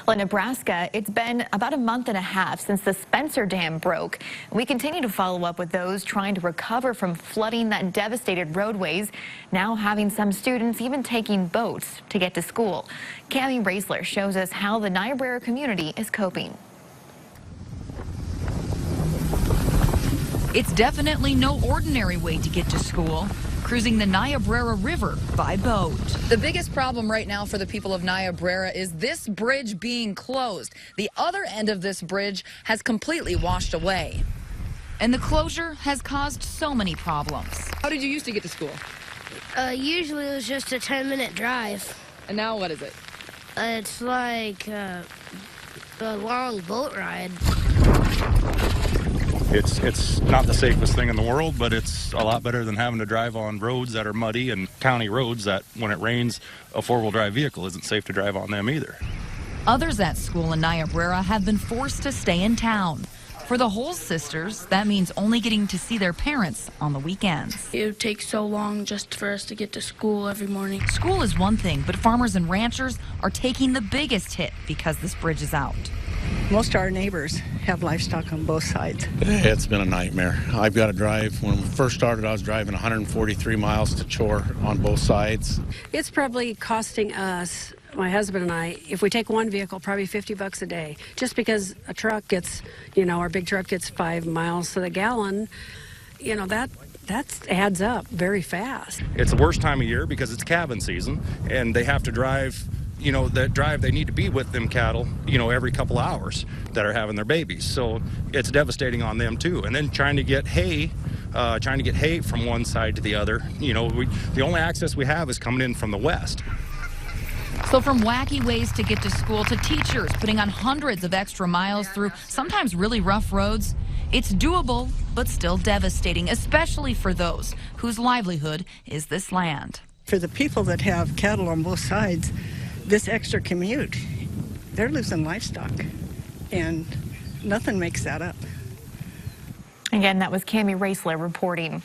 Well, in Nebraska, it's been about a month and a half since the Spencer Dam broke. We continue to follow up with those trying to recover from flooding that devastated roadways, now having some students even taking boats to get to school. Cammie Raisler shows us how the Niobrara community is coping. It's definitely no ordinary way to get to school, cruising the Niobrara River by boat. The biggest problem right now for the people of Niobrara is this bridge being closed. The other end of this bridge has completely washed away. And the closure has caused so many problems. How did you used to get to school? Usually it was just a 10-minute drive. And now what is it? It's like a long boat ride. It's not the safest thing in the world, but it's a lot better than having to drive on roads that are muddy and county roads that when it rains, a four-wheel drive vehicle isn't safe to drive on them either. Others at school in Niobrara have been forced to stay in town. For the Holes sisters, that means only getting to see their parents on the weekends. It would take so long just for us to get to school every morning. School is one thing, but farmers and ranchers are taking the biggest hit because this bridge is out. Most of our neighbors have livestock on both sides. It's been a nightmare. I've got to drive. When we first started, I was driving 143 miles to chore on both sides. It's probably costing us, my husband and I, if we take one vehicle, probably $50 a day. Just because a truck gets, our big truck gets 5 miles to the gallon, that adds up very fast. It's the worst time of year because it's calving season, and they have to drive. They need to be with them cattle, every couple hours that are having their babies. So it's devastating on them too. And then trying to get hay from one side to the other. The only access we have is coming in from the west. So from wacky ways to get to school to teachers putting on hundreds of extra miles through sometimes really rough roads, it's doable, but still devastating, especially for those whose livelihood is this land. For the people that have cattle on both sides, this extra commute, they're losing livestock, and nothing makes that up. Again, that was Cammie Raisler reporting.